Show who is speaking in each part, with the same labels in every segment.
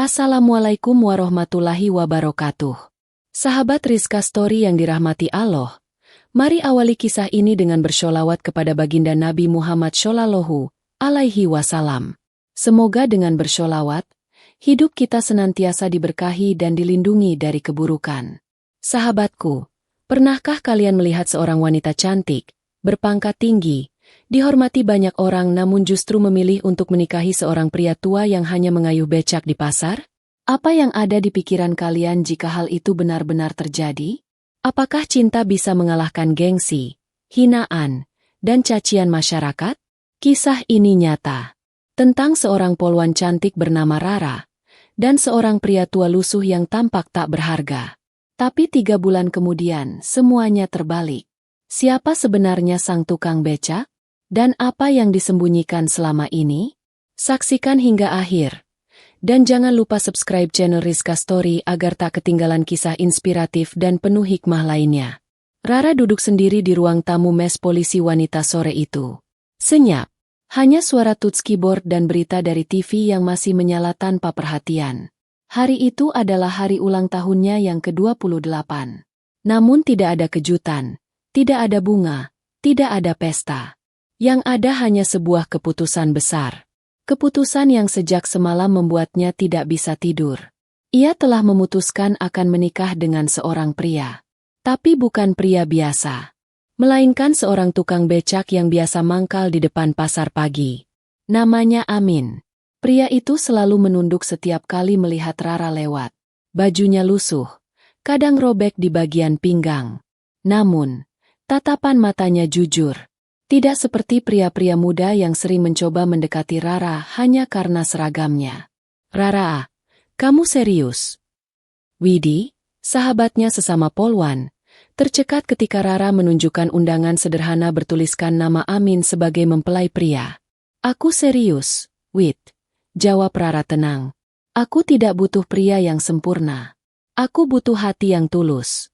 Speaker 1: Assalamualaikum warahmatullahi wabarakatuh. Sahabat Rizka Story yang dirahmati Allah, mari awali kisah ini dengan bersholawat kepada baginda Nabi Muhammad Shallallahu Alaihi Wasallam. Semoga dengan bersholawat, hidup kita senantiasa diberkahi dan dilindungi dari keburukan. Sahabatku, pernahkah kalian melihat seorang wanita cantik, berpangkat tinggi, dihormati banyak orang namun justru memilih untuk menikahi seorang pria tua yang hanya mengayuh becak di pasar? Apa yang ada di pikiran kalian jika hal itu benar-benar terjadi? Apakah cinta bisa mengalahkan gengsi, hinaan, dan cacian masyarakat? Kisah ini nyata tentang seorang polwan cantik bernama Rara dan seorang pria tua lusuh yang tampak tak berharga. Tapi 3 bulan kemudian semuanya terbalik. Siapa sebenarnya sang tukang becak? Dan apa yang disembunyikan selama ini? Saksikan hingga akhir. Dan jangan lupa subscribe channel Rizka Story agar tak ketinggalan kisah inspiratif dan penuh hikmah lainnya. Rara duduk sendiri di ruang tamu mes polisi wanita sore itu. Senyap. Hanya suara touch keyboard dan berita dari TV yang masih menyala tanpa perhatian. Hari itu adalah hari ulang tahunnya yang ke-28. Namun tidak ada kejutan, tidak ada bunga, tidak ada pesta. Yang ada hanya sebuah keputusan besar. Keputusan yang sejak semalam membuatnya tidak bisa tidur. Ia telah memutuskan akan menikah dengan seorang pria. Tapi bukan pria biasa. Melainkan seorang tukang becak yang biasa mangkal di depan pasar pagi. Namanya Amin. Pria itu selalu menunduk setiap kali melihat Rara lewat. Bajunya lusuh, kadang robek di bagian pinggang. Namun, tatapan matanya jujur. Tidak seperti pria-pria muda yang sering mencoba mendekati Rara hanya karena seragamnya. Rara, kamu serius? Widi, sahabatnya sesama polwan, tercekat ketika Rara menunjukkan undangan sederhana bertuliskan nama Amin sebagai mempelai pria. Aku serius, Wid, jawab Rara tenang. Aku tidak butuh pria yang sempurna. Aku butuh hati yang tulus.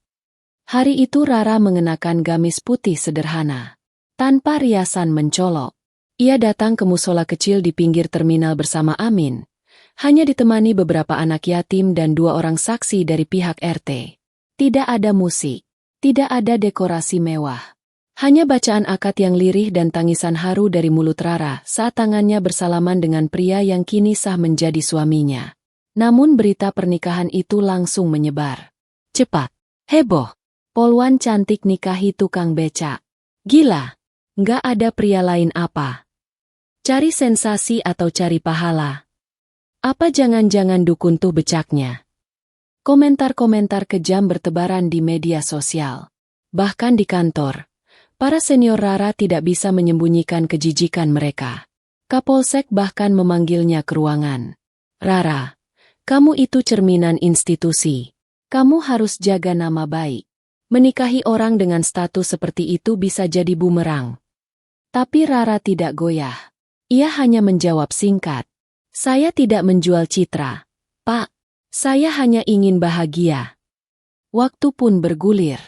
Speaker 1: Hari itu Rara mengenakan gamis putih sederhana. Tanpa riasan mencolok, ia datang ke musola kecil di pinggir terminal bersama Amin. Hanya ditemani beberapa anak yatim dan 2 orang saksi dari pihak RT. Tidak ada musik, tidak ada dekorasi mewah. Hanya bacaan akad yang lirih dan tangisan haru dari mulut Rara saat tangannya bersalaman dengan pria yang kini sah menjadi suaminya. Namun berita pernikahan itu langsung menyebar. Cepat, heboh, polwan cantik nikahi tukang becak. Gila! Nggak ada pria lain apa? Cari sensasi atau cari pahala? Apa jangan-jangan dukun tuh becaknya? Komentar-komentar kejam bertebaran di media sosial. Bahkan di kantor, para senior Rara tidak bisa menyembunyikan kejijikan mereka. Kapolsek bahkan memanggilnya ke ruangan. Rara, kamu itu cerminan institusi. Kamu harus jaga nama baik. Menikahi orang dengan status seperti itu bisa jadi bumerang. Tapi Rara tidak goyah. Ia hanya menjawab singkat. Saya tidak menjual citra, Pak. Saya hanya ingin bahagia. Waktu pun bergulir.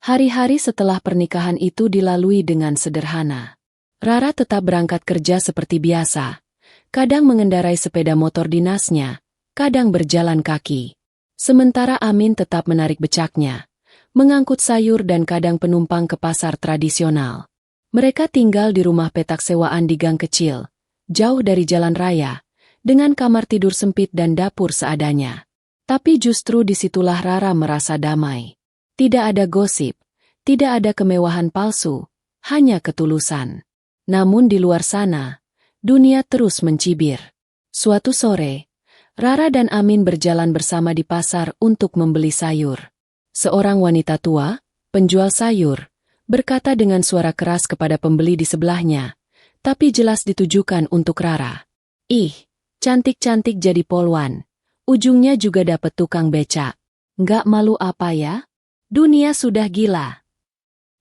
Speaker 1: Hari-hari setelah pernikahan itu dilalui dengan sederhana. Rara tetap berangkat kerja seperti biasa. Kadang mengendarai sepeda motor dinasnya, kadang berjalan kaki. Sementara Amin tetap menarik becaknya, mengangkut sayur dan kadang penumpang ke pasar tradisional. Mereka tinggal di rumah petak sewaan di gang kecil, jauh dari jalan raya, dengan kamar tidur sempit dan dapur seadanya. Tapi justru disitulah Rara merasa damai. Tidak ada gosip, tidak ada kemewahan palsu, hanya ketulusan. Namun di luar sana, dunia terus mencibir. Suatu sore, Rara dan Amin berjalan bersama di pasar untuk membeli sayur. Seorang wanita tua, penjual sayur, berkata dengan suara keras kepada pembeli di sebelahnya, tapi jelas ditujukan untuk Rara. Ih, cantik-cantik jadi polwan. Ujungnya juga dapet tukang becak. Nggak malu apa ya? Dunia sudah gila.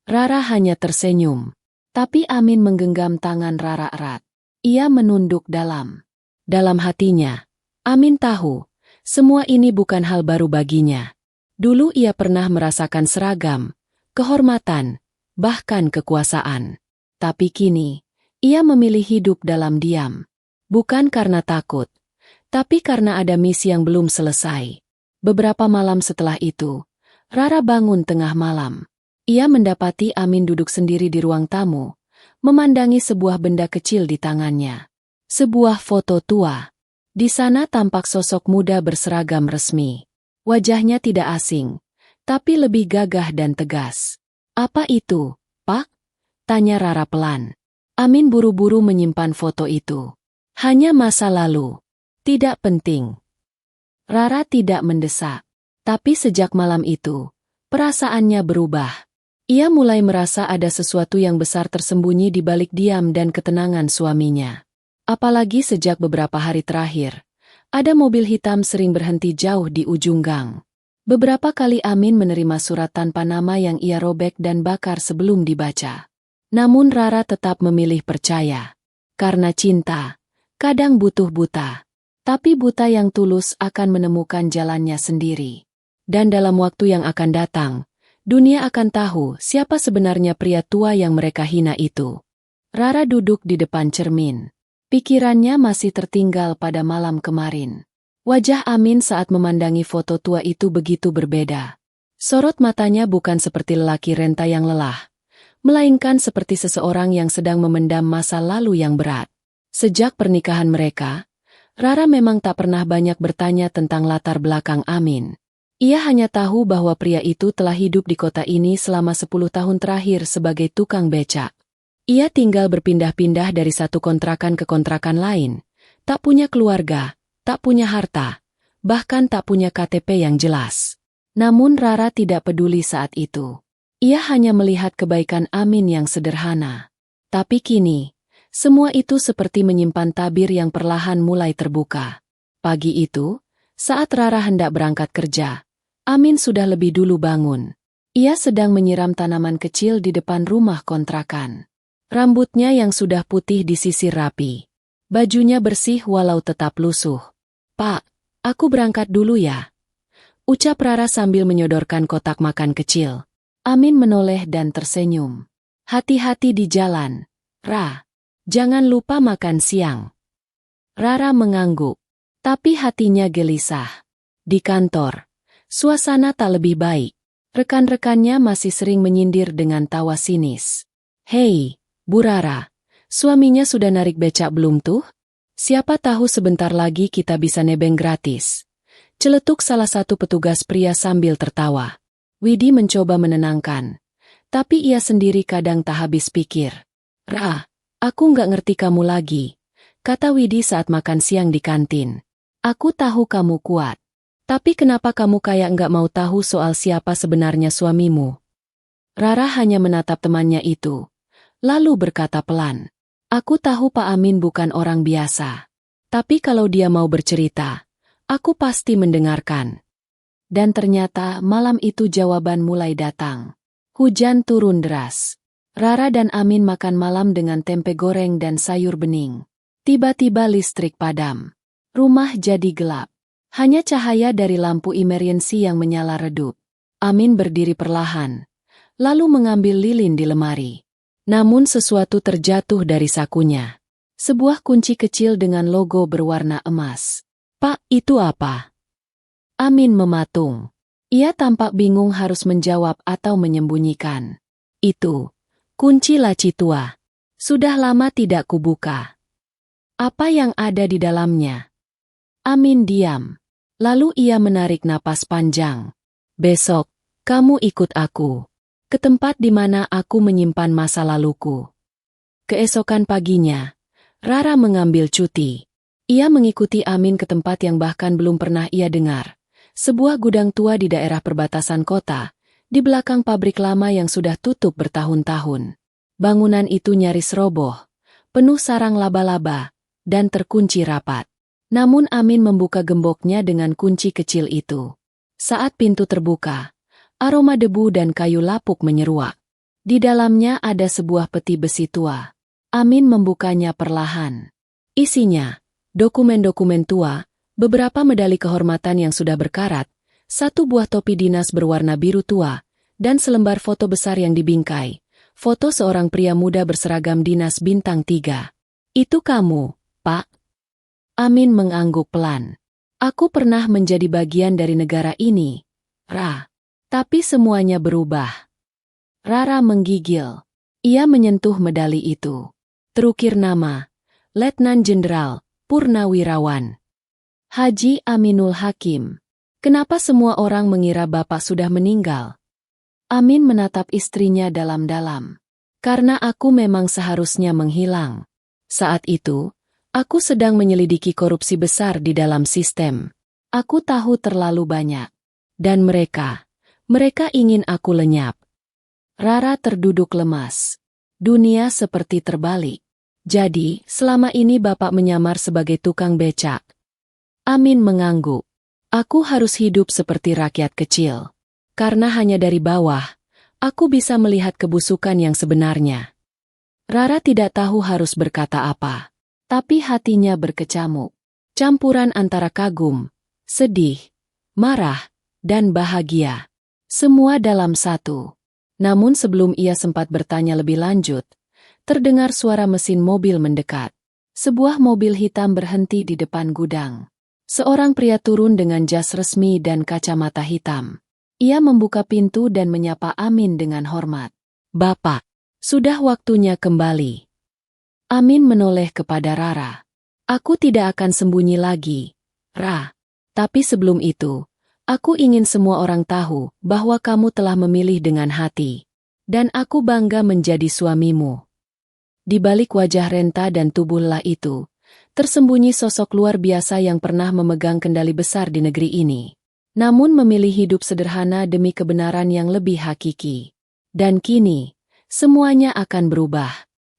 Speaker 1: Rara hanya tersenyum. Tapi Amin menggenggam tangan Rara erat. Ia menunduk dalam. Dalam hatinya, Amin tahu, semua ini bukan hal baru baginya. Dulu ia pernah merasakan seragam, kehormatan, bahkan kekuasaan. Tapi kini, ia memilih hidup dalam diam. Bukan karena takut, Tapi karena ada misi yang belum selesai. Beberapa malam setelah itu, Rara bangun tengah malam. Ia mendapati Amin duduk sendiri di ruang tamu, memandangi sebuah benda kecil di tangannya. Sebuah foto tua. Di sana tampak sosok muda berseragam resmi. Wajahnya tidak asing, tapi lebih gagah dan tegas. "Apa itu, Pak?" tanya Rara pelan. Amin buru-buru menyimpan foto itu. "Hanya masa lalu. Tidak penting." Rara tidak mendesak. Tapi sejak malam itu, perasaannya berubah. Ia mulai merasa ada sesuatu yang besar tersembunyi di balik diam dan ketenangan suaminya. Apalagi sejak beberapa hari terakhir, ada mobil hitam sering berhenti jauh di ujung gang. Beberapa kali Amin menerima surat tanpa nama yang ia robek dan bakar sebelum dibaca. Namun Rara tetap memilih percaya. Karena cinta, kadang butuh buta. Tapi buta yang tulus akan menemukan jalannya sendiri. Dan dalam waktu yang akan datang, dunia akan tahu siapa sebenarnya pria tua yang mereka hina itu. Rara duduk di depan cermin. Pikirannya masih tertinggal pada malam kemarin. Wajah Amin saat memandangi foto tua itu begitu berbeda. Sorot matanya bukan seperti lelaki renta yang lelah, melainkan seperti seseorang yang sedang memendam masa lalu yang berat. Sejak pernikahan mereka, Rara memang tak pernah banyak bertanya tentang latar belakang Amin. Ia hanya tahu bahwa pria itu telah hidup di kota ini selama 10 tahun terakhir sebagai tukang becak. Ia tinggal berpindah-pindah dari satu kontrakan ke kontrakan lain, tak punya keluarga, tak punya harta, bahkan tak punya KTP yang jelas. Namun Rara tidak peduli saat itu. Ia hanya melihat kebaikan Amin yang sederhana. Tapi kini, semua itu seperti menyimpan tabir yang perlahan mulai terbuka. Pagi itu, saat Rara hendak berangkat kerja, Amin sudah lebih dulu bangun. Ia sedang menyiram tanaman kecil di depan rumah kontrakan. Rambutnya yang sudah putih disisir rapi. Bajunya bersih walau tetap lusuh. "Pak, aku berangkat dulu ya," ucap Rara sambil menyodorkan kotak makan kecil. Amin menoleh dan tersenyum. "Hati-hati di jalan, Ra. Jangan lupa makan siang." Rara mengangguk, tapi hatinya gelisah. Di kantor, suasana tak lebih baik. Rekan-rekannya masih sering menyindir dengan tawa sinis. "Hei, Bu Rara, suaminya sudah narik becak belum tuh? Siapa tahu sebentar lagi kita bisa nebeng gratis." Celetuk salah satu petugas pria sambil tertawa. Widi mencoba menenangkan, tapi ia sendiri kadang tak habis pikir. "Ra, aku nggak ngerti kamu lagi," kata Widi saat makan siang di kantin. "Aku tahu kamu kuat. Tapi kenapa kamu kayak nggak mau tahu soal siapa sebenarnya suamimu?" Rara hanya menatap temannya itu, lalu berkata pelan, "Aku tahu Pak Amin bukan orang biasa. Tapi kalau dia mau bercerita, aku pasti mendengarkan." Dan ternyata malam itu jawaban mulai datang. Hujan turun deras. Rara dan Amin makan malam dengan tempe goreng dan sayur bening. Tiba-tiba listrik padam. Rumah jadi gelap. Hanya cahaya dari lampu emergency yang menyala redup. Amin berdiri perlahan, lalu mengambil lilin di lemari. Namun sesuatu terjatuh dari sakunya. Sebuah kunci kecil dengan logo berwarna emas. "Pak, itu apa?" Amin mematung. Ia tampak bingung harus menjawab atau menyembunyikan. "Itu kunci laci tua. Sudah lama tidak kubuka." "Apa yang ada di dalamnya?" Amin diam. Lalu ia menarik napas panjang. "Besok, kamu ikut aku ke tempat di mana aku menyimpan masa laluku." Keesokan paginya, Rara mengambil cuti. Ia mengikuti Amin ke tempat yang bahkan belum pernah ia dengar. Sebuah gudang tua di daerah perbatasan kota, di belakang pabrik lama yang sudah tutup bertahun-tahun. Bangunan itu nyaris roboh, penuh sarang laba-laba, dan terkunci rapat. Namun Amin membuka gemboknya dengan kunci kecil itu. Saat pintu terbuka, aroma debu dan kayu lapuk menyeruak. Di dalamnya ada sebuah peti besi tua. Amin membukanya perlahan. Isinya, dokumen-dokumen tua, beberapa medali kehormatan yang sudah berkarat, satu buah topi dinas berwarna biru tua, dan selembar foto besar yang dibingkai. Foto seorang pria muda berseragam dinas bintang 3. "Itu kamu, Pak?" Amin mengangguk pelan. Aku pernah menjadi bagian dari negara ini, Ra. Tapi semuanya berubah. Rara menggigil. Ia menyentuh medali itu. Terukir nama, Letnan Jenderal Purnawirawan Haji Aminul Hakim. Kenapa semua orang mengira Bapak sudah meninggal? Amin menatap istrinya dalam-dalam. Karena aku memang seharusnya menghilang. Saat itu, aku sedang menyelidiki korupsi besar di dalam sistem. Aku tahu terlalu banyak. Dan mereka ingin aku lenyap. Rara terduduk lemas. Dunia seperti terbalik. Jadi, selama ini Bapak menyamar sebagai tukang becak. Amin mengangguk. Aku harus hidup seperti rakyat kecil. Karena hanya dari bawah, aku bisa melihat kebusukan yang sebenarnya. Rara tidak tahu harus berkata apa. Tapi hatinya berkecamuk. Campuran antara kagum, sedih, marah, dan bahagia. Semua dalam satu. Namun sebelum ia sempat bertanya lebih lanjut, terdengar suara mesin mobil mendekat. Sebuah mobil hitam berhenti di depan gudang. Seorang pria turun dengan jas resmi dan kacamata hitam. Ia membuka pintu dan menyapa Amin dengan hormat. Bapak, sudah waktunya kembali. Amin menoleh kepada Rara. Aku tidak akan sembunyi lagi, Ra. Tapi sebelum itu, aku ingin semua orang tahu bahwa kamu telah memilih dengan hati. Dan aku bangga menjadi suamimu. Di balik wajah renta dan tubuh lelah itu, tersembunyi sosok luar biasa yang pernah memegang kendali besar di negeri ini. Namun memilih hidup sederhana demi kebenaran yang lebih hakiki. Dan kini, semuanya akan berubah.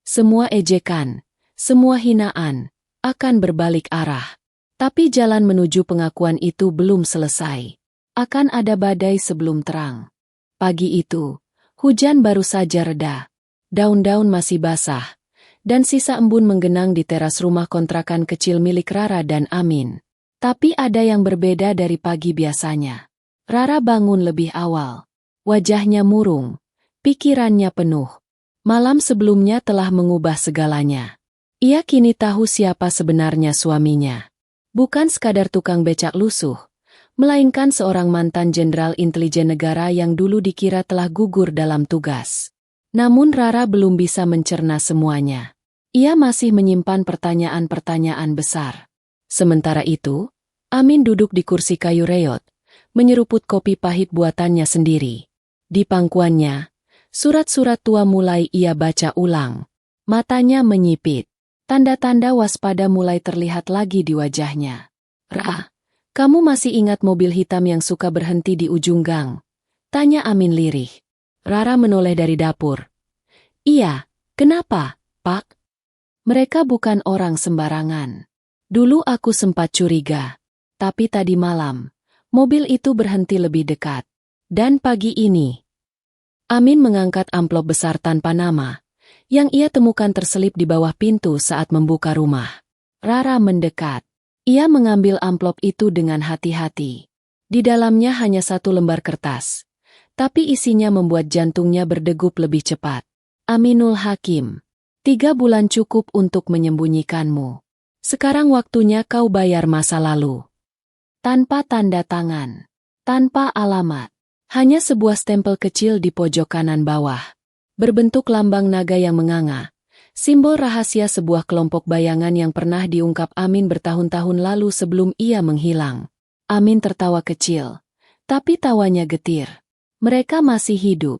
Speaker 1: Semua ejekan, semua hinaan, akan berbalik arah. Tapi jalan menuju pengakuan itu belum selesai. Akan ada badai sebelum terang. Pagi itu, hujan baru saja reda. Daun-daun masih basah. Dan sisa embun menggenang di teras rumah kontrakan kecil milik Rara dan Amin. Tapi ada yang berbeda dari pagi biasanya. Rara bangun lebih awal. Wajahnya murung. Pikirannya penuh. Malam sebelumnya telah mengubah segalanya. Ia kini tahu siapa sebenarnya suaminya. Bukan sekadar tukang becak lusuh, melainkan seorang mantan jenderal intelijen negara yang dulu dikira telah gugur dalam tugas. Namun Rara belum bisa mencerna semuanya. Ia masih menyimpan pertanyaan-pertanyaan besar. Sementara itu, Amin duduk di kursi kayu reot, menyeruput kopi pahit buatannya sendiri. Di pangkuannya, surat-surat tua mulai ia baca ulang. Matanya menyipit. Tanda-tanda waspada mulai terlihat lagi di wajahnya. Ra, kamu masih ingat mobil hitam yang suka berhenti di ujung gang? Tanya Amin lirih. Rara menoleh dari dapur. Iya, kenapa, Pak? Mereka bukan orang sembarangan. Dulu aku sempat curiga. Tapi tadi malam, mobil itu berhenti lebih dekat. Dan pagi ini. Amin mengangkat amplop besar tanpa nama, yang ia temukan terselip di bawah pintu saat membuka rumah. Rara mendekat. Ia mengambil amplop itu dengan hati-hati. Di dalamnya hanya satu lembar kertas. Tapi isinya membuat jantungnya berdegup lebih cepat. Aminul Hakim. 3 bulan cukup untuk menyembunyikanmu. Sekarang waktunya kau bayar masa lalu. Tanpa tanda tangan. Tanpa alamat. Hanya sebuah stempel kecil di pojok kanan bawah. Berbentuk lambang naga yang menganga. Simbol rahasia sebuah kelompok bayangan yang pernah diungkap Amin bertahun-tahun lalu sebelum ia menghilang. Amin tertawa kecil. Tapi tawanya getir. Mereka masih hidup.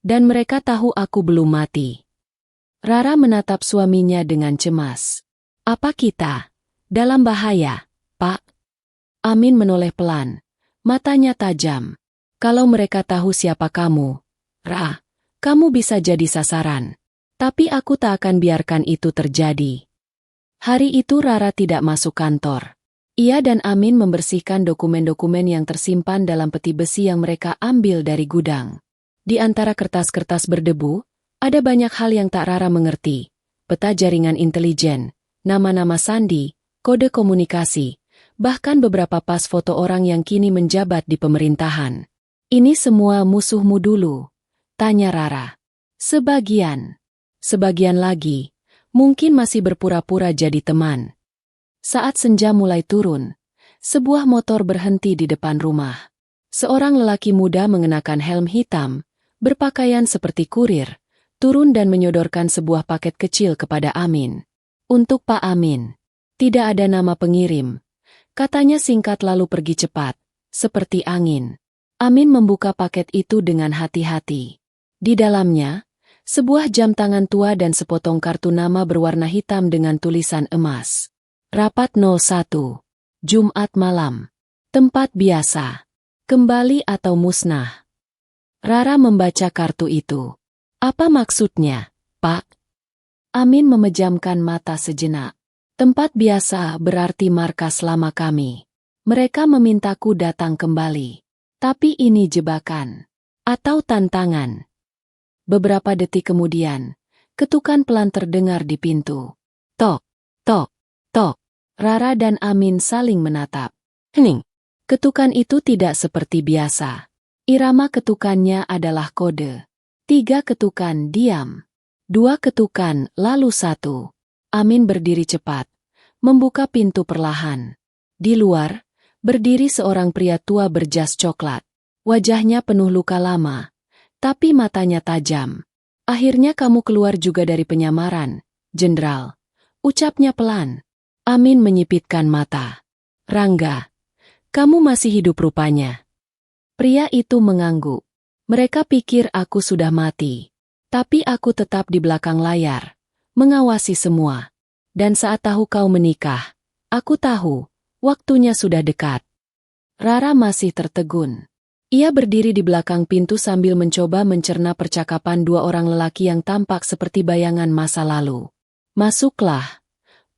Speaker 1: Dan mereka tahu aku belum mati. Rara menatap suaminya dengan cemas. Apa kita dalam bahaya, Pak? Amin menoleh pelan. Matanya tajam. Kalau mereka tahu siapa kamu, Ra, kamu bisa jadi sasaran. Tapi aku tak akan biarkan itu terjadi. Hari itu Rara tidak masuk kantor. Ia dan Amin membersihkan dokumen-dokumen yang tersimpan dalam peti besi yang mereka ambil dari gudang. Di antara kertas-kertas berdebu, ada banyak hal yang tak Rara mengerti. Peta jaringan intelijen, nama-nama sandi, kode komunikasi, bahkan beberapa pas foto orang yang kini menjabat di pemerintahan. Ini semua musuhmu dulu? Tanya Rara. Sebagian. Sebagian lagi, mungkin masih berpura-pura jadi teman. Saat senja mulai turun, sebuah motor berhenti di depan rumah. Seorang lelaki muda mengenakan helm hitam, berpakaian seperti kurir, turun dan menyodorkan sebuah paket kecil kepada Amin. Untuk Pak Amin. Tidak ada nama pengirim. Katanya singkat lalu pergi cepat, seperti angin. Amin membuka paket itu dengan hati-hati. Di dalamnya, sebuah jam tangan tua dan sepotong kartu nama berwarna hitam dengan tulisan emas. Rapat 01. Jumat malam. Tempat biasa. Kembali atau musnah. Rara membaca kartu itu. Apa maksudnya, Pak? Amin memejamkan mata sejenak. Tempat biasa berarti markas lama kami. Mereka memintaku datang kembali. Tapi ini jebakan. Atau tantangan. Beberapa detik kemudian, ketukan pelan terdengar di pintu. Tok, tok, tok. Rara dan Amin saling menatap. Hening. Ketukan itu tidak seperti biasa. Irama ketukannya adalah kode. 3 ketukan diam. 2 ketukan lalu 1. Amin berdiri cepat, membuka pintu perlahan. Di luar, berdiri seorang pria tua berjas coklat. Wajahnya penuh luka lama, tapi matanya tajam. Akhirnya kamu keluar juga dari penyamaran, Jenderal. Ucapnya pelan. Amin menyipitkan mata. Rangga, kamu masih hidup rupanya. Pria itu mengangguk. Mereka pikir aku sudah mati. Tapi aku tetap di belakang layar, mengawasi semua. Dan saat tahu kau menikah, aku tahu, waktunya sudah dekat. Rara masih tertegun. Ia berdiri di belakang pintu sambil mencoba mencerna percakapan dua orang lelaki yang tampak seperti bayangan masa lalu. Masuklah,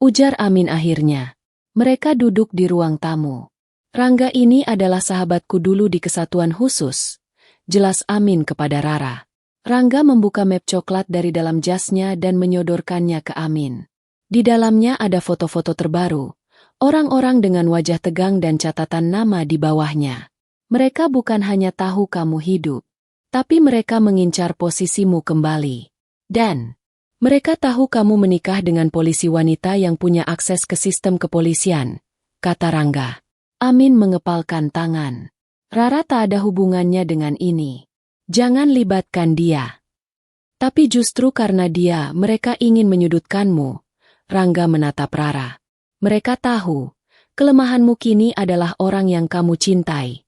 Speaker 1: ujar Amin akhirnya. Mereka duduk di ruang tamu. Rangga ini adalah sahabatku dulu di kesatuan khusus. Jelas Amin kepada Rara. Rangga membuka map coklat dari dalam jasnya dan menyodorkannya ke Amin. Di dalamnya ada foto-foto terbaru, orang-orang dengan wajah tegang dan catatan nama di bawahnya. Mereka bukan hanya tahu kamu hidup, tapi mereka mengincar posisimu kembali. Dan mereka tahu kamu menikah dengan polisi wanita yang punya akses ke sistem kepolisian, kata Rangga. Amin mengepalkan tangan. Rara tak ada hubungannya dengan ini. Jangan libatkan dia. Tapi justru karena dia, mereka ingin menyudutkanmu. Rangga menatap Rara. Mereka tahu, kelemahanmu kini adalah orang yang kamu cintai.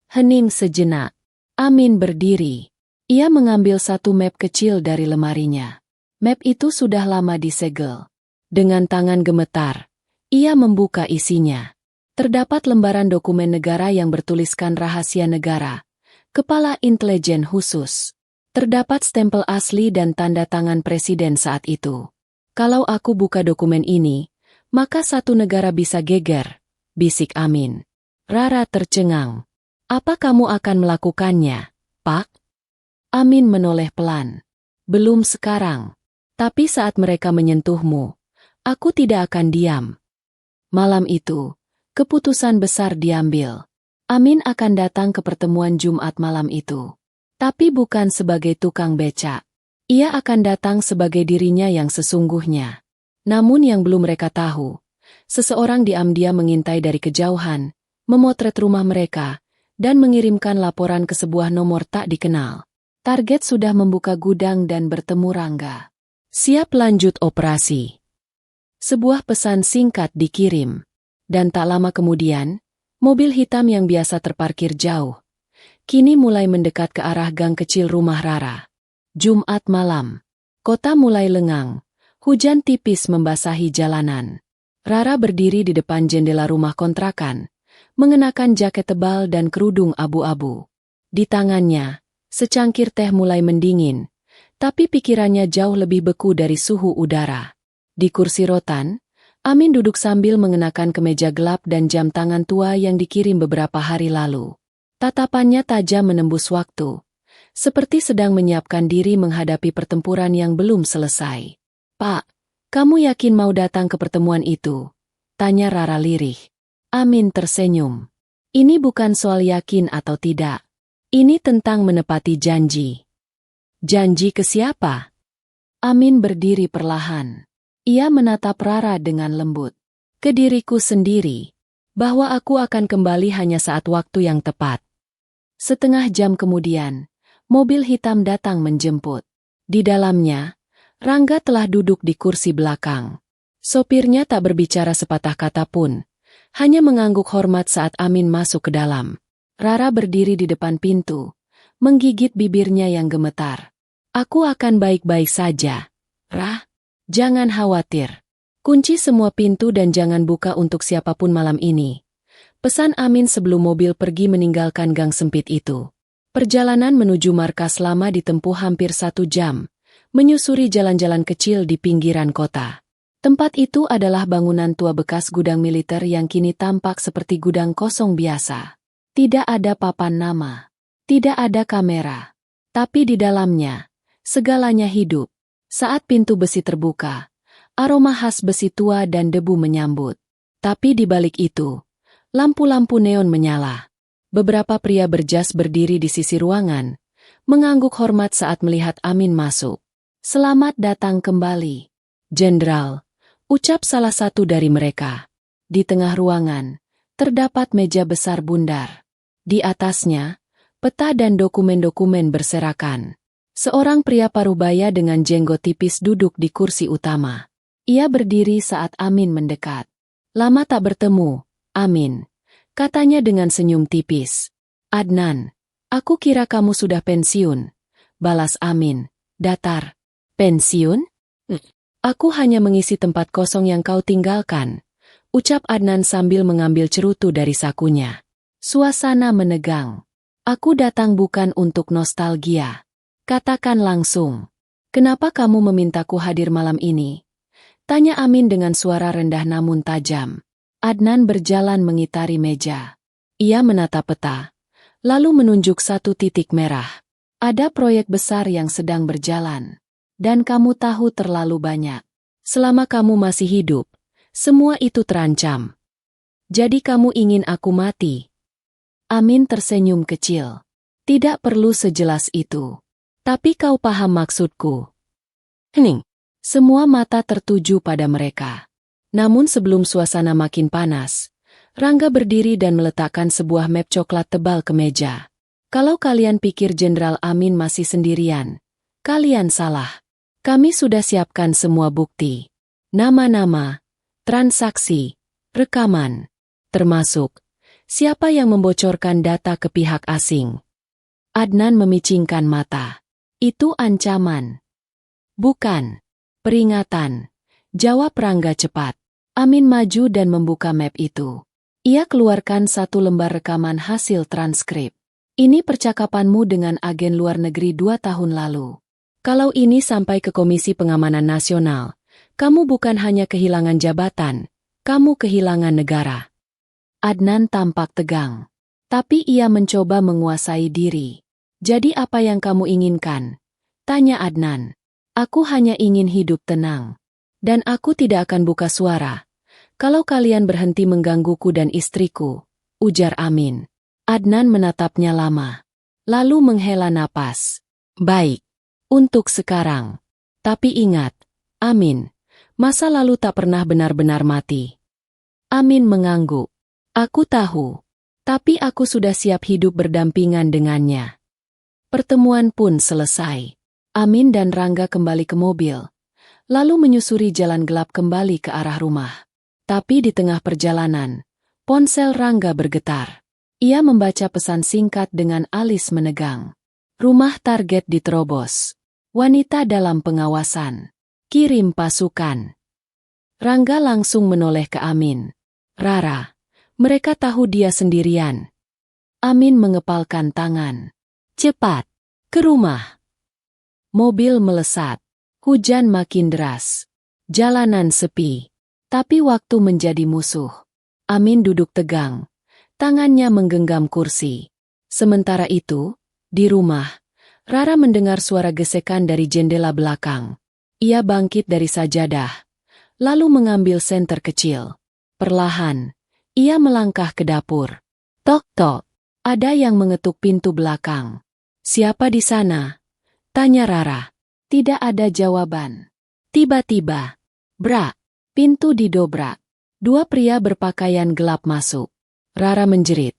Speaker 1: Hening sejenak. Amin berdiri. Ia mengambil satu map kecil dari lemarinya. Map itu sudah lama disegel. Dengan tangan gemetar, ia membuka isinya. Terdapat lembaran dokumen negara yang bertuliskan rahasia negara. Kepala Intelijen Khusus. Terdapat stempel asli dan tanda tangan presiden saat itu. Kalau aku buka dokumen ini, maka satu negara bisa geger, bisik Amin. Rara tercengang. Apa kamu akan melakukannya, Pak? Amin menoleh pelan. Belum sekarang. Tapi saat mereka menyentuhmu, aku tidak akan diam. Malam itu, keputusan besar diambil. Amin akan datang ke pertemuan Jumat malam itu. Tapi bukan sebagai tukang becak. Ia akan datang sebagai dirinya yang sesungguhnya. Namun yang belum mereka tahu, seseorang diam-diam mengintai dari kejauhan, memotret rumah mereka, dan mengirimkan laporan ke sebuah nomor tak dikenal. Target sudah membuka gudang dan bertemu Rangga. Siap lanjut operasi. Sebuah pesan singkat dikirim. Dan tak lama kemudian, mobil hitam yang biasa terparkir jauh, kini mulai mendekat ke arah gang kecil rumah Rara. Jumat malam. Kota mulai lengang. Hujan tipis membasahi jalanan. Rara berdiri di depan jendela rumah kontrakan, mengenakan jaket tebal dan kerudung abu-abu. Di tangannya, secangkir teh mulai mendingin, tapi pikirannya jauh lebih beku dari suhu udara. Di kursi rotan, Amin duduk sambil mengenakan kemeja gelap dan jam tangan tua yang dikirim beberapa hari lalu. Tatapannya tajam menembus waktu, seperti sedang menyiapkan diri menghadapi pertempuran yang belum selesai. Pak, kamu yakin mau datang ke pertemuan itu? Tanya Rara lirih. Amin tersenyum. Ini bukan soal yakin atau tidak. Ini tentang menepati janji. Janji ke siapa? Amin berdiri perlahan. Ia menatap Rara dengan lembut. ke diriku sendiri, bahwa aku akan kembali hanya saat waktu yang tepat. Setengah jam kemudian, mobil hitam datang menjemput. Di dalamnya, Rangga telah duduk di kursi belakang. Sopirnya tak berbicara sepatah kata pun, hanya mengangguk hormat saat Amin masuk ke dalam. Rara berdiri di depan pintu, menggigit bibirnya yang gemetar. Aku akan baik-baik saja. Rah, jangan khawatir. Kunci semua pintu dan jangan buka untuk siapapun malam ini. Pesan Amin sebelum mobil pergi meninggalkan gang sempit itu. Perjalanan menuju markas lama ditempuh hampir 1 jam, menyusuri jalan-jalan kecil di pinggiran kota. Tempat itu adalah bangunan tua bekas gudang militer yang kini tampak seperti gudang kosong biasa. Tidak ada papan nama, tidak ada kamera, tapi di dalamnya, segalanya hidup. Saat pintu besi terbuka, aroma khas besi tua dan debu menyambut. Tapi di balik itu, lampu-lampu neon menyala. Beberapa pria berjas berdiri di sisi ruangan, mengangguk hormat saat melihat Amin masuk. Selamat datang kembali, Jenderal, ucap salah satu dari mereka. Di tengah ruangan, terdapat meja besar bundar. Di atasnya, peta dan dokumen-dokumen berserakan. Seorang pria parubaya dengan jenggot tipis duduk di kursi utama. Ia berdiri saat Amin mendekat. Lama tak bertemu, Amin, katanya dengan senyum tipis. Adnan, aku kira kamu sudah pensiun, balas Amin, datar. Pensiun? Aku hanya mengisi tempat kosong yang kau tinggalkan, ucap Adnan sambil mengambil cerutu dari sakunya. Suasana menegang. Aku datang bukan untuk nostalgia. Katakan langsung, kenapa kamu memintaku hadir malam ini? Tanya Amin dengan suara rendah namun tajam. Adnan berjalan mengitari meja. Ia menatap peta, lalu menunjuk satu titik merah. Ada proyek besar yang sedang berjalan. Dan kamu tahu terlalu banyak. Selama kamu masih hidup, semua itu terancam. Jadi kamu ingin aku mati? Amin tersenyum kecil. Tidak perlu sejelas itu. Tapi kau paham maksudku. Hening. Semua mata tertuju pada mereka. Namun sebelum suasana makin panas, Rangga berdiri dan meletakkan sebuah map coklat tebal ke meja. Kalau kalian pikir Jenderal Amin masih sendirian, kalian salah. Kami sudah siapkan semua bukti. Nama-nama, transaksi, rekaman, termasuk siapa yang membocorkan data ke pihak asing. Adnan memicingkan mata. Itu ancaman. Bukan. Peringatan. Jawab Rangga cepat. Amin maju dan membuka map itu. Ia keluarkan satu lembar rekaman hasil transkrip. Ini percakapanmu dengan agen luar negeri 2 tahun lalu. Kalau ini sampai ke Komisi Pengamanan Nasional, kamu bukan hanya kehilangan jabatan, kamu kehilangan negara. Adnan tampak tegang. Tapi ia mencoba menguasai diri. Jadi apa yang kamu inginkan? Tanya Adnan. Aku hanya ingin hidup tenang. Dan aku tidak akan buka suara. Kalau kalian berhenti menggangguku dan istriku, ujar Amin. Adnan menatapnya lama. Lalu menghela napas. Baik. Untuk sekarang. Tapi ingat, Amin, masa lalu tak pernah benar-benar mati. Amin mengangguk. Aku tahu. Tapi aku sudah siap hidup berdampingan dengannya. Pertemuan pun selesai. Amin dan Rangga kembali ke mobil, lalu menyusuri jalan gelap kembali ke arah rumah. Tapi di tengah perjalanan, ponsel Rangga bergetar. Ia membaca pesan singkat dengan alis menegang. Rumah target diterobos. Wanita dalam pengawasan. Kirim pasukan. Rangga langsung menoleh ke Amin. Rara, mereka tahu dia sendirian. Amin mengepalkan tangan. Cepat, ke rumah. Mobil melesat. Hujan makin deras. Jalanan sepi. Tapi waktu menjadi musuh. Amin duduk tegang. Tangannya menggenggam kursi. Sementara itu, di rumah, Rara mendengar suara gesekan dari jendela belakang. Ia bangkit dari sajadah, lalu mengambil senter kecil. Perlahan, ia melangkah ke dapur. Tok-tok. Ada yang mengetuk pintu belakang. Siapa di sana? Tanya Rara. Tidak ada jawaban. Tiba-tiba, brak, pintu didobrak. Dua pria berpakaian gelap masuk. Rara menjerit,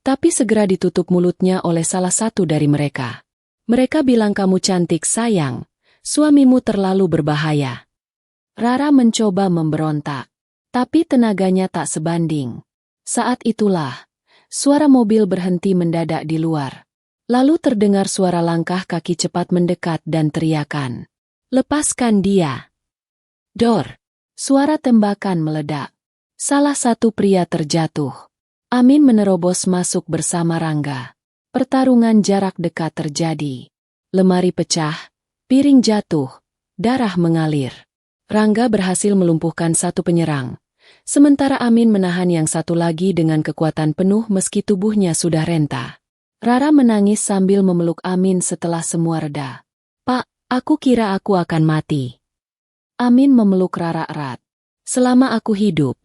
Speaker 1: tapi segera ditutup mulutnya oleh salah satu dari mereka. Mereka bilang, "Kamu cantik sayang, suamimu terlalu berbahaya." Rara mencoba memberontak, tapi tenaganya tak sebanding. Saat itulah, suara mobil berhenti mendadak di luar. Lalu terdengar suara langkah kaki cepat mendekat dan teriakan, "Lepaskan dia!" Dor! Suara tembakan meledak. Salah satu pria terjatuh. Amin menerobos masuk bersama Rangga. Pertarungan jarak dekat terjadi. Lemari pecah, piring jatuh, darah mengalir. Rangga berhasil melumpuhkan satu penyerang. Sementara Amin menahan yang satu lagi dengan kekuatan penuh meski tubuhnya sudah renta. Rara menangis sambil memeluk Amin setelah semua reda. "Pak, aku kira aku akan mati." Amin memeluk Rara erat. "Selama aku hidup,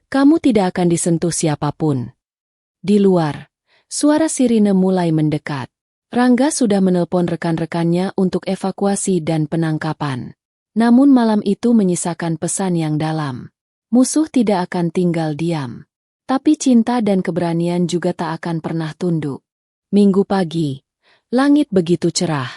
Speaker 1: kamu tidak akan disentuh siapapun." Di luar, suara sirine mulai mendekat. Rangga sudah menelpon rekan-rekannya untuk evakuasi dan penangkapan. Namun malam itu menyisakan pesan yang dalam. Musuh tidak akan tinggal diam. Tapi cinta dan keberanian juga tak akan pernah tunduk. Minggu pagi, langit begitu cerah.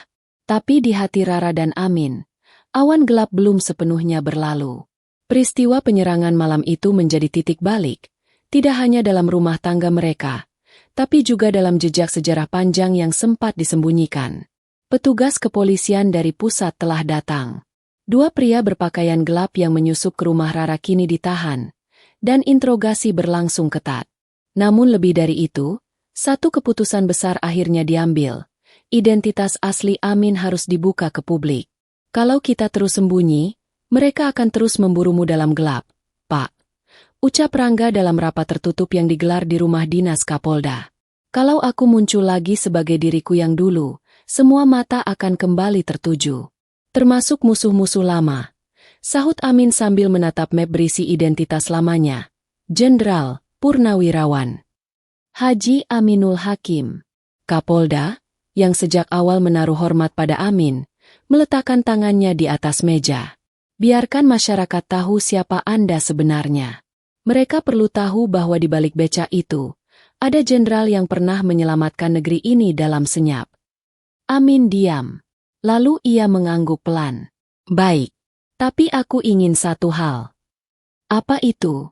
Speaker 1: Tapi di hati Rara dan Amin, awan gelap belum sepenuhnya berlalu. Peristiwa penyerangan malam itu menjadi titik balik, tidak hanya dalam rumah tangga mereka, tapi juga dalam jejak sejarah panjang yang sempat disembunyikan. Petugas kepolisian dari pusat telah datang. Dua pria berpakaian gelap yang menyusup ke rumah Rara kini ditahan, dan interogasi berlangsung ketat. Namun lebih dari itu, satu keputusan besar akhirnya diambil. Identitas asli Amin harus dibuka ke publik. Kalau kita terus sembunyi, mereka akan terus memburumu dalam gelap, Pak. Ucap Rangga dalam rapat tertutup yang digelar di rumah dinas Kapolda. Kalau aku muncul lagi sebagai diriku yang dulu, semua mata akan kembali tertuju. Termasuk musuh-musuh lama. Sahut Amin sambil menatap map berisi identitas lamanya. Jenderal Purnawirawan Haji Aminul Hakim. Kapolda, yang sejak awal menaruh hormat pada Amin, meletakkan tangannya di atas meja. Biarkan masyarakat tahu siapa Anda sebenarnya. Mereka perlu tahu bahwa di balik becak itu, ada jenderal yang pernah menyelamatkan negeri ini dalam senyap. Amin diam. Lalu ia mengangguk pelan. "Baik, tapi aku ingin satu hal." "Apa itu?"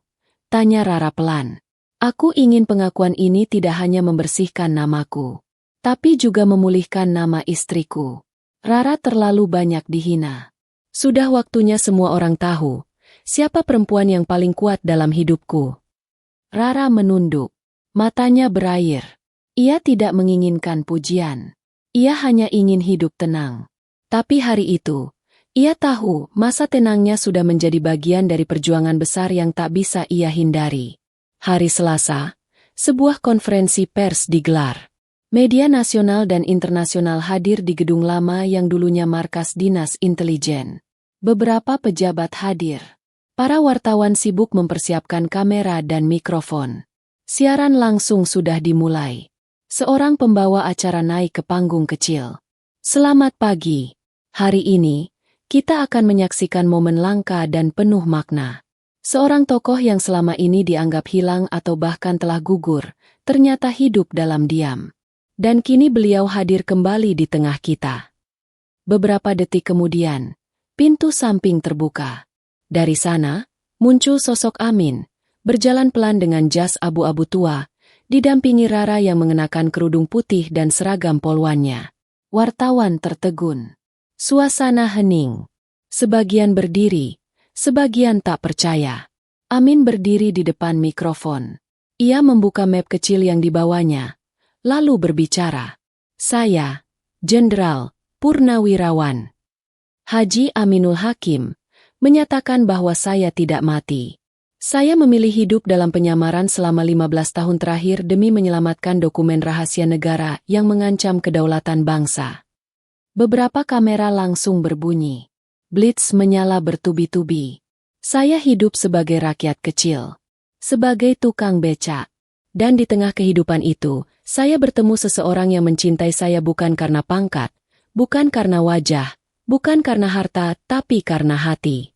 Speaker 1: tanya Rara pelan. "Aku ingin pengakuan ini tidak hanya membersihkan namaku, tapi juga memulihkan nama istriku. Rara terlalu banyak dihina. Sudah waktunya semua orang tahu, siapa perempuan yang paling kuat dalam hidupku." Rara menunduk. Matanya berair. Ia tidak menginginkan pujian. Ia hanya ingin hidup tenang. Tapi hari itu, ia tahu masa tenangnya sudah menjadi bagian dari perjuangan besar yang tak bisa ia hindari. Hari Selasa, sebuah konferensi pers digelar. Media nasional dan internasional hadir di gedung lama yang dulunya markas dinas intelijen. Beberapa pejabat hadir. Para wartawan sibuk mempersiapkan kamera dan mikrofon. Siaran langsung sudah dimulai. Seorang pembawa acara naik ke panggung kecil. "Selamat pagi. Hari ini, kita akan menyaksikan momen langka dan penuh makna. Seorang tokoh yang selama ini dianggap hilang atau bahkan telah gugur, ternyata hidup dalam diam. Dan kini beliau hadir kembali di tengah kita." Beberapa detik kemudian, pintu samping terbuka. Dari sana, muncul sosok Amin, berjalan pelan dengan jas abu-abu tua, didampingi Rara yang mengenakan kerudung putih dan seragam polwannya. Wartawan tertegun. Suasana hening. Sebagian berdiri, sebagian tak percaya. Amin berdiri di depan mikrofon. Ia membuka map kecil yang dibawanya, lalu berbicara. "Saya, Jenderal Purnawirawan Haji Aminul Hakim, menyatakan bahwa saya tidak mati. Saya memilih hidup dalam penyamaran selama 15 tahun terakhir demi menyelamatkan dokumen rahasia negara yang mengancam kedaulatan bangsa." Beberapa kamera langsung berbunyi. Blitz menyala bertubi-tubi. "Saya hidup sebagai rakyat kecil, sebagai tukang becak. Dan di tengah kehidupan itu, saya bertemu seseorang yang mencintai saya bukan karena pangkat, bukan karena wajah, bukan karena harta, tapi karena hati."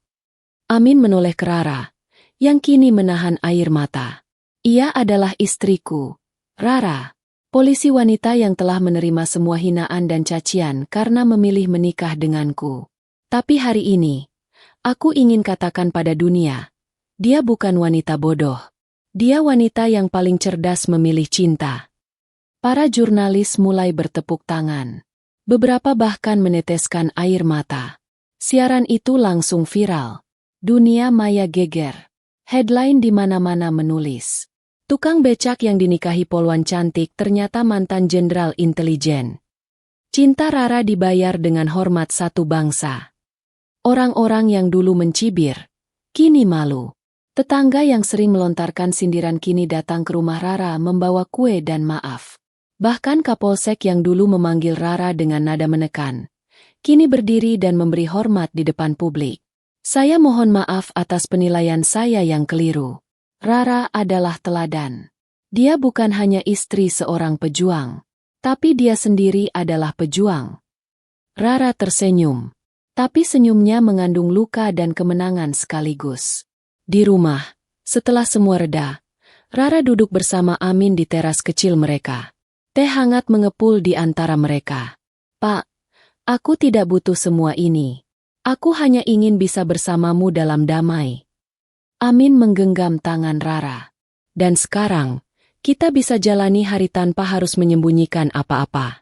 Speaker 1: Amin menoleh ke Rara. yang kini menahan air mata. Ia adalah istriku, Rara. Polisi wanita yang telah menerima semua hinaan dan cacian karena memilih menikah denganku. Tapi hari ini, aku ingin katakan pada dunia, dia bukan wanita bodoh. Dia wanita yang paling cerdas memilih cinta. Para jurnalis mulai bertepuk tangan. Beberapa bahkan meneteskan air mata. Siaran itu langsung viral. Dunia maya geger. Headline di mana-mana menulis. Tukang becak yang dinikahi polwan cantik ternyata mantan jenderal intelijen. Cinta Rara dibayar dengan hormat satu bangsa. Orang-orang yang dulu mencibir, kini malu. Tetangga yang sering melontarkan sindiran kini datang ke rumah Rara membawa kue dan maaf. Bahkan Kapolsek yang dulu memanggil Rara dengan nada menekan, kini berdiri dan memberi hormat di depan publik. Saya mohon maaf atas penilaian saya yang keliru. Rara adalah teladan. Dia bukan hanya istri seorang pejuang, tapi dia sendiri adalah pejuang. Rara tersenyum, tapi senyumnya mengandung luka dan kemenangan sekaligus. Di rumah, setelah semua reda, Rara duduk bersama Amin di teras kecil mereka. Teh hangat mengepul di antara mereka. "Pak, aku tidak butuh semua ini. Aku hanya ingin bisa bersamamu dalam damai." Amin menggenggam tangan Rara. "Dan sekarang, kita bisa jalani hari tanpa harus menyembunyikan apa-apa."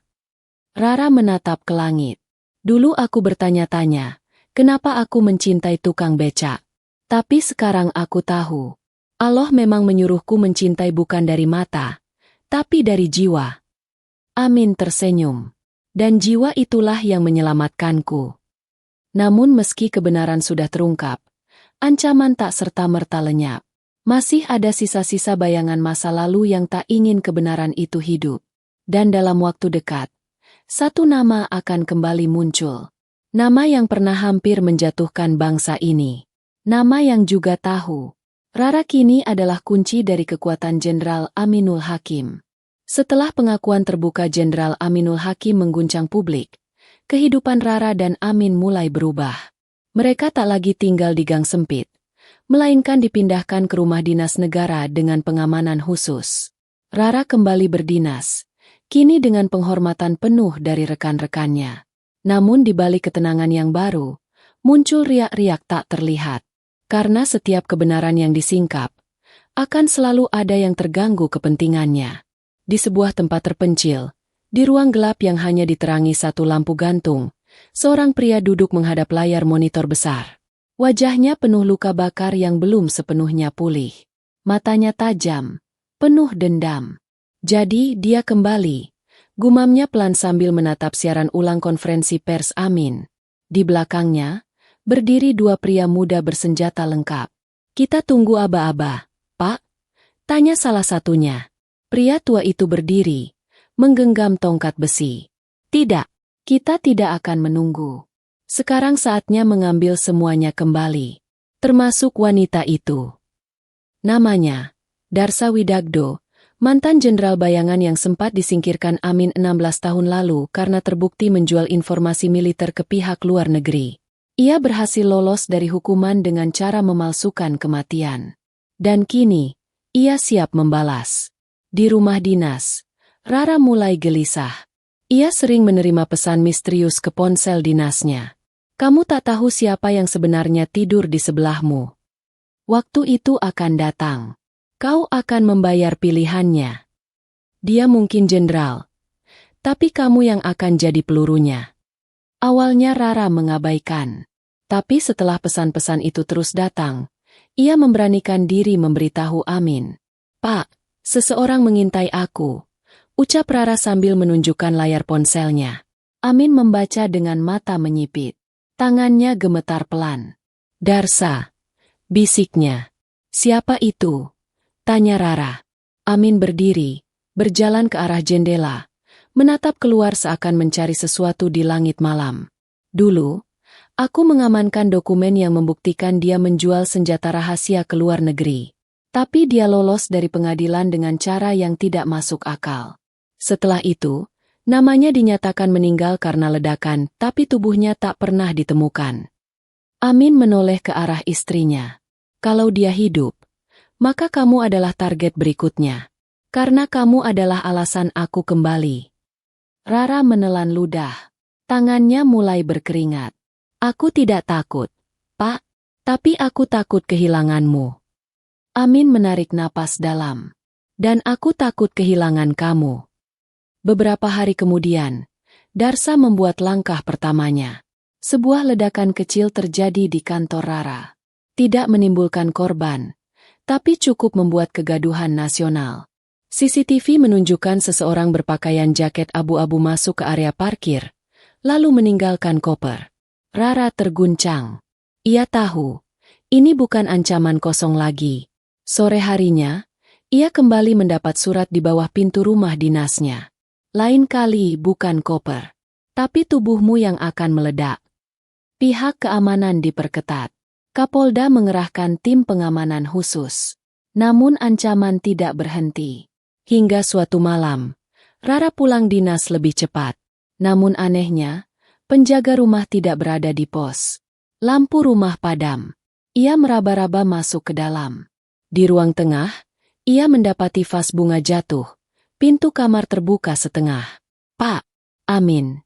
Speaker 1: Rara menatap ke langit. "Dulu aku bertanya-tanya, kenapa aku mencintai tukang becak. Tapi sekarang aku tahu. Allah memang menyuruhku mencintai bukan dari mata, tapi dari jiwa." Amin tersenyum. "Dan jiwa itulah yang menyelamatkanku." Namun meski kebenaran sudah terungkap, ancaman tak serta-merta lenyap. Masih ada sisa-sisa bayangan masa lalu yang tak ingin kebenaran itu hidup. Dan dalam waktu dekat, satu nama akan kembali muncul. Nama yang pernah hampir menjatuhkan bangsa ini. Nama yang juga tahu, Rara kini adalah kunci dari kekuatan Jenderal Aminul Hakim. Setelah pengakuan terbuka Jenderal Aminul Hakim mengguncang publik, kehidupan Rara dan Amin mulai berubah. Mereka tak lagi tinggal di gang sempit, melainkan dipindahkan ke rumah dinas negara dengan pengamanan khusus. Rara kembali berdinas, kini dengan penghormatan penuh dari rekan-rekannya. Namun di balik ketenangan yang baru, muncul riak-riak tak terlihat. Karena setiap kebenaran yang disingkap, akan selalu ada yang terganggu kepentingannya. Di sebuah tempat terpencil, di ruang gelap yang hanya diterangi satu lampu gantung, seorang pria duduk menghadap layar monitor besar. Wajahnya penuh luka bakar yang belum sepenuhnya pulih. Matanya tajam, penuh dendam. "Jadi dia kembali," gumamnya pelan sambil menatap siaran ulang konferensi pers Amin. Di belakangnya, berdiri dua pria muda bersenjata lengkap. "Kita tunggu aba-aba, Pak?" tanya salah satunya. Pria tua itu berdiri, menggenggam tongkat besi. "Tidak. Kita tidak akan menunggu. Sekarang saatnya mengambil semuanya kembali. Termasuk wanita itu." Namanya, Darsa Widagdo, mantan jenderal bayangan yang sempat disingkirkan Amin 16 tahun lalu karena terbukti menjual informasi militer ke pihak luar negeri. Ia berhasil lolos dari hukuman dengan cara memalsukan kematian. Dan kini, ia siap membalas. Di rumah dinas, Rara mulai gelisah. Ia sering menerima pesan misterius ke ponsel dinasnya. "Kamu tak tahu siapa yang sebenarnya tidur di sebelahmu. Waktu itu akan datang. Kau akan membayar pilihannya. Dia mungkin jenderal, tapi kamu yang akan jadi pelurunya." Awalnya Rara mengabaikan. Tapi setelah pesan-pesan itu terus datang, ia memberanikan diri memberitahu Amin. "Pak, seseorang mengintai aku," ucap Rara sambil menunjukkan layar ponselnya. Amin membaca dengan mata menyipit. Tangannya gemetar pelan. "Darsa," bisiknya. "Siapa itu?" tanya Rara. Amin berdiri, berjalan ke arah jendela, menatap keluar seakan mencari sesuatu di langit malam. "Dulu, aku mengamankan dokumen yang membuktikan dia menjual senjata rahasia ke luar negeri. Tapi dia lolos dari pengadilan dengan cara yang tidak masuk akal. Setelah itu, namanya dinyatakan meninggal karena ledakan, tapi tubuhnya tak pernah ditemukan." Amin menoleh ke arah istrinya. Kalau dia hidup, maka kamu adalah target berikutnya. Karena kamu adalah alasan aku kembali. Rara menelan ludah. Tangannya mulai berkeringat. Aku tidak takut, Pak. Tapi aku takut kehilanganmu. Amin menarik napas dalam. Dan aku takut kehilangan kamu. Beberapa hari kemudian, Darsa membuat langkah pertamanya. Sebuah ledakan kecil terjadi di kantor Rara. Tidak menimbulkan korban, tapi cukup membuat kegaduhan nasional. CCTV menunjukkan seseorang berpakaian jaket abu-abu masuk ke area parkir, lalu meninggalkan koper. Rara terguncang. Ia tahu, ini bukan ancaman kosong lagi. Sore harinya, ia kembali mendapat surat di bawah pintu rumah dinasnya. Lain kali bukan koper, tapi tubuhmu yang akan meledak. Pihak keamanan diperketat. Kapolda mengerahkan tim pengamanan khusus. Namun ancaman tidak berhenti. Hingga suatu malam, Rara pulang dinas lebih cepat. Namun anehnya, penjaga rumah tidak berada di pos. Lampu rumah padam. Ia meraba-raba masuk ke dalam. Di ruang tengah, ia mendapati vas bunga jatuh. Pintu kamar terbuka setengah. Pak, Amin.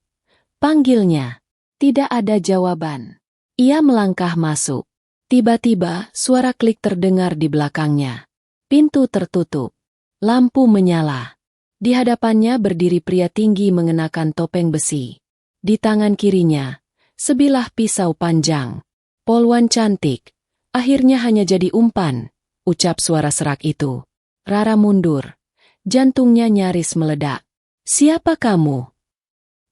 Speaker 1: Panggilnya. Tidak ada jawaban. Ia melangkah masuk. Tiba-tiba, suara klik terdengar di belakangnya. Pintu tertutup. Lampu menyala. Di hadapannya berdiri pria tinggi mengenakan topeng besi. Di tangan kirinya, sebilah pisau panjang. Polwan cantik, akhirnya hanya jadi umpan, ucap suara serak itu. Rara mundur. Jantungnya nyaris meledak. Siapa kamu?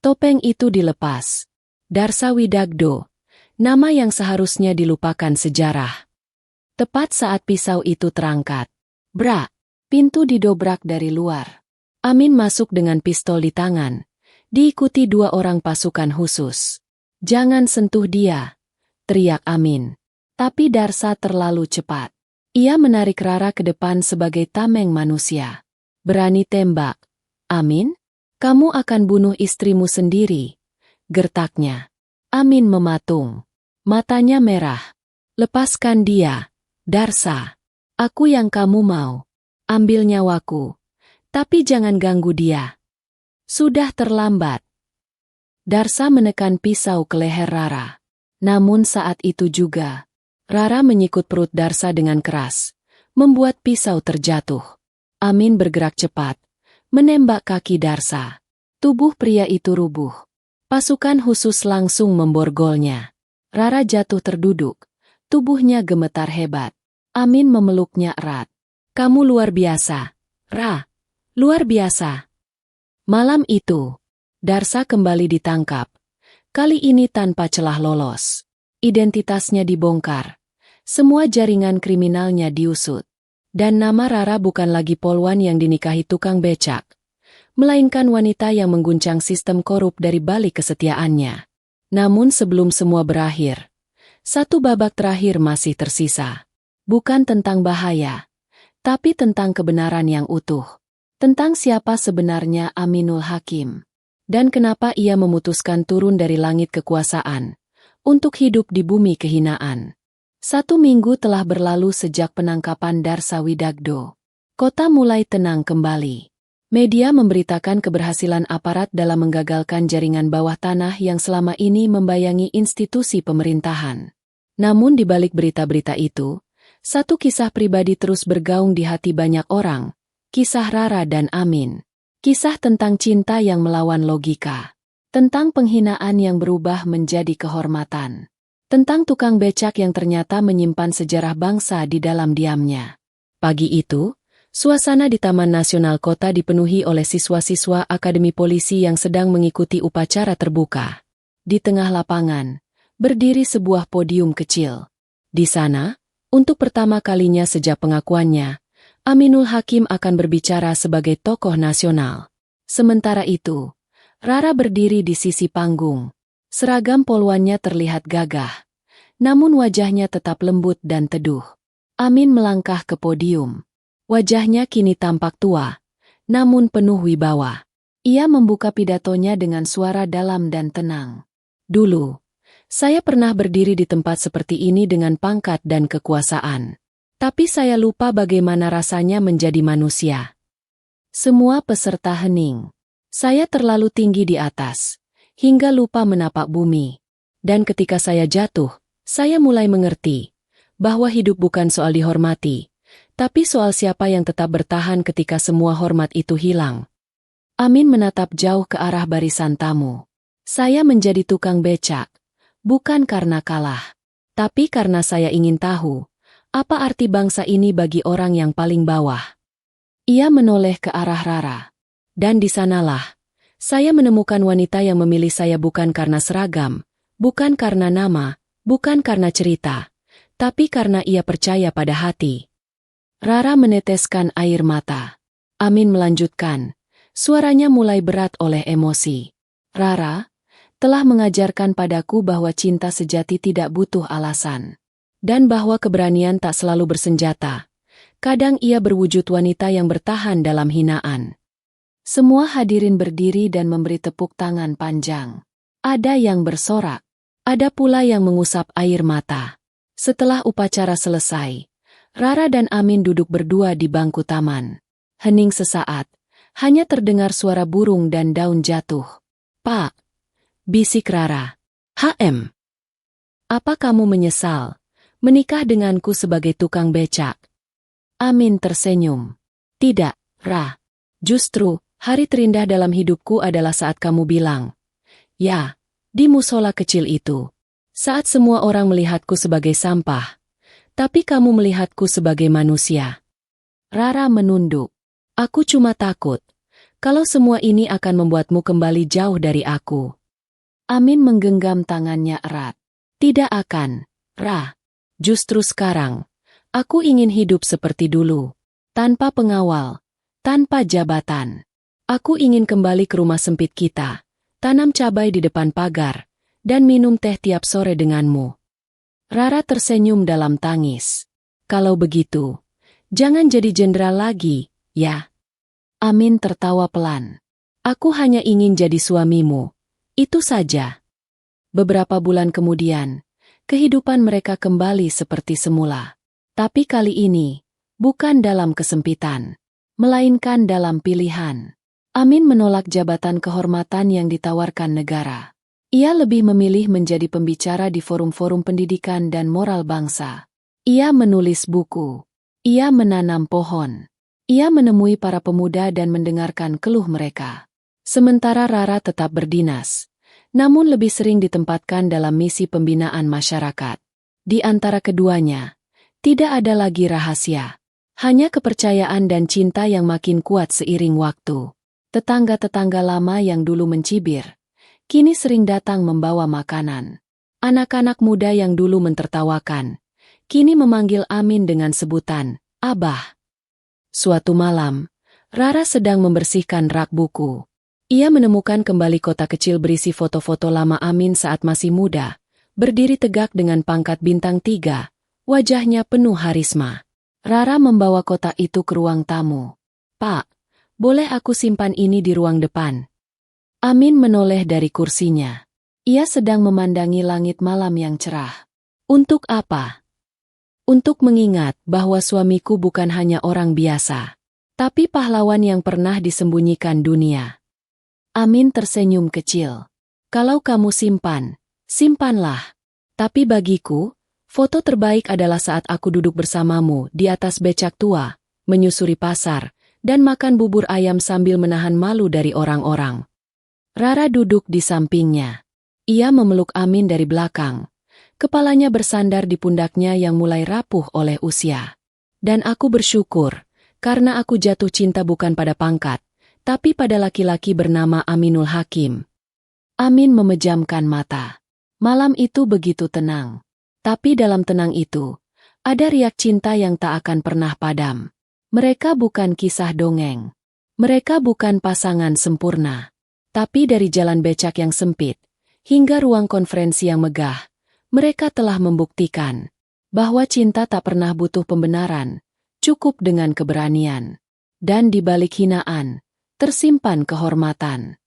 Speaker 1: Topeng itu dilepas. Darsa Widagdo, nama yang seharusnya dilupakan sejarah. Tepat saat pisau itu terangkat. Brak, pintu didobrak dari luar. Amin masuk dengan pistol di tangan. Diikuti 2 orang pasukan khusus. Jangan sentuh dia, teriak Amin. Tapi Darsa terlalu cepat. Ia menarik Rara ke depan sebagai tameng manusia. Berani tembak. Amin? Kamu akan bunuh istrimu sendiri. Gertaknya. Amin mematung. Matanya merah. Lepaskan dia, Darsa. Aku yang kamu mau. Ambil nyawaku. Tapi jangan ganggu dia. Sudah terlambat. Darsa menekan pisau ke leher Rara. Namun saat itu juga, Rara menyikut perut Darsa dengan keras, membuat pisau terjatuh. Amin bergerak cepat, menembak kaki Darsa. Tubuh pria itu rubuh. Pasukan khusus langsung memborgolnya. Rara jatuh terduduk, tubuhnya gemetar hebat. Amin memeluknya erat. Kamu luar biasa, Ra. Luar biasa. Malam itu, Darsa kembali ditangkap. Kali ini tanpa celah lolos. Identitasnya dibongkar. Semua jaringan kriminalnya diusut. Dan nama Rara bukan lagi polwan yang dinikahi tukang becak, melainkan wanita yang mengguncang sistem korup dari balik kesetiaannya. Namun sebelum semua berakhir, satu babak terakhir masih tersisa. Bukan tentang bahaya, tapi tentang kebenaran yang utuh. Tentang siapa sebenarnya Aminul Hakim. Dan kenapa ia memutuskan turun dari langit kekuasaan untuk hidup di bumi kehinaan. 1 minggu telah berlalu sejak penangkapan Darsa Widagdo. Kota mulai tenang kembali. Media memberitakan keberhasilan aparat dalam menggagalkan jaringan bawah tanah yang selama ini membayangi institusi pemerintahan. Namun di balik berita-berita itu, satu kisah pribadi terus bergaung di hati banyak orang. Kisah Rara dan Amin. Kisah tentang cinta yang melawan logika. Tentang penghinaan yang berubah menjadi kehormatan. Tentang tukang becak yang ternyata menyimpan sejarah bangsa di dalam diamnya. Pagi itu, suasana di Taman Nasional Kota dipenuhi oleh siswa-siswa Akademi Polisi yang sedang mengikuti upacara terbuka. Di tengah lapangan, berdiri sebuah podium kecil. Di sana, untuk pertama kalinya sejak pengakuannya, Aminul Hakim akan berbicara sebagai tokoh nasional. Sementara itu, Rara berdiri di sisi panggung. Seragam polwannya terlihat gagah, namun wajahnya tetap lembut dan teduh. Amin melangkah ke podium. Wajahnya kini tampak tua, namun penuh wibawa. Ia membuka pidatonya dengan suara dalam dan tenang. Dulu, Saya pernah berdiri di tempat seperti ini dengan pangkat dan kekuasaan. Tapi saya lupa bagaimana rasanya menjadi manusia. Semua peserta hening. Saya terlalu tinggi di atas, hingga lupa menapak bumi. Dan ketika saya jatuh, saya mulai mengerti bahwa hidup bukan soal dihormati, tapi soal siapa yang tetap bertahan ketika semua hormat itu hilang. Amin menatap jauh ke arah barisan tamu. Saya menjadi tukang becak, bukan karena kalah, tapi karena saya ingin tahu, apa arti bangsa ini bagi orang yang paling bawah. Ia menoleh ke arah Rara. Dan di sanalah, saya menemukan wanita yang memilih saya bukan karena seragam, bukan karena nama, bukan karena cerita, tapi karena ia percaya pada hati. Rara meneteskan air mata. Amin melanjutkan. Suaranya mulai berat oleh emosi. Rara telah mengajarkan padaku bahwa cinta sejati tidak butuh alasan. Dan bahwa keberanian tak selalu bersenjata. Kadang ia berwujud wanita yang bertahan dalam hinaan. Semua hadirin berdiri dan memberi tepuk tangan panjang. Ada yang bersorak. Ada pula yang mengusap air mata. Setelah upacara selesai, Rara dan Amin duduk berdua di bangku taman. Hening sesaat, hanya terdengar suara burung dan daun jatuh. "Pak," bisik Rara. "HM. Apa kamu menyesal menikah denganku sebagai tukang becak?" Amin tersenyum. "Tidak, Ra. Justru, hari terindah dalam hidupku adalah saat kamu bilang, ya, di musola kecil itu. Saat semua orang melihatku sebagai sampah, tapi kamu melihatku sebagai manusia." Rara menunduk. "Aku cuma takut, kalau semua ini akan membuatmu kembali jauh dari aku." Amin menggenggam tangannya erat. "Tidak akan, Ra. Justru sekarang, aku ingin hidup seperti dulu. Tanpa pengawal, tanpa jabatan. Aku ingin kembali ke rumah sempit kita, tanam cabai di depan pagar, dan minum teh tiap sore denganmu." Rara tersenyum dalam tangis. "Kalau begitu, jangan jadi jenderal lagi, ya?" Amin tertawa pelan. "Aku hanya ingin jadi suamimu. Itu saja." Beberapa bulan kemudian, kehidupan mereka kembali seperti semula. Tapi kali ini, bukan dalam kesempitan, melainkan dalam pilihan. Amin menolak jabatan kehormatan yang ditawarkan negara. Ia lebih memilih menjadi pembicara di forum-forum pendidikan dan moral bangsa. Ia menulis buku. Ia menanam pohon. Ia menemui para pemuda dan mendengarkan keluh mereka. Sementara Rara tetap berdinas, namun lebih sering ditempatkan dalam misi pembinaan masyarakat. Di antara keduanya, tidak ada lagi rahasia. Hanya kepercayaan dan cinta yang makin kuat seiring waktu. Tetangga-tetangga lama yang dulu mencibir, kini sering datang membawa makanan. Anak-anak muda yang dulu mentertawakan, kini memanggil Amin dengan sebutan, Abah. Suatu malam, Rara sedang membersihkan rak buku. Ia menemukan kembali kotak kecil berisi foto-foto lama Amin saat masih muda, berdiri tegak dengan pangkat bintang 3, wajahnya penuh harisma. Rara membawa kotak itu ke ruang tamu. "Pak, boleh aku simpan ini di ruang depan?" Amin menoleh dari kursinya. Ia sedang memandangi langit malam yang cerah. "Untuk apa?" "Untuk mengingat bahwa suamiku bukan hanya orang biasa, tapi pahlawan yang pernah disembunyikan dunia." Amin tersenyum kecil. "Kalau kamu simpan, simpanlah. Tapi bagiku, foto terbaik adalah saat aku duduk bersamamu di atas becak tua, menyusuri pasar, dan makan bubur ayam sambil menahan malu dari orang-orang." Rara duduk di sampingnya. Ia memeluk Amin dari belakang. Kepalanya bersandar di pundaknya yang mulai rapuh oleh usia. "Dan aku bersyukur, karena aku jatuh cinta bukan pada pangkat, tapi pada laki-laki bernama Aminul Hakim." Amin memejamkan mata. Malam itu begitu tenang. Tapi dalam tenang itu, ada riak cinta yang tak akan pernah padam. Mereka bukan kisah dongeng. Mereka bukan pasangan sempurna. Tapi dari jalan becak yang sempit, hingga ruang konferensi yang megah, mereka telah membuktikan bahwa cinta tak pernah butuh pembenaran, cukup dengan keberanian. Dan di balik hinaan, tersimpan kehormatan.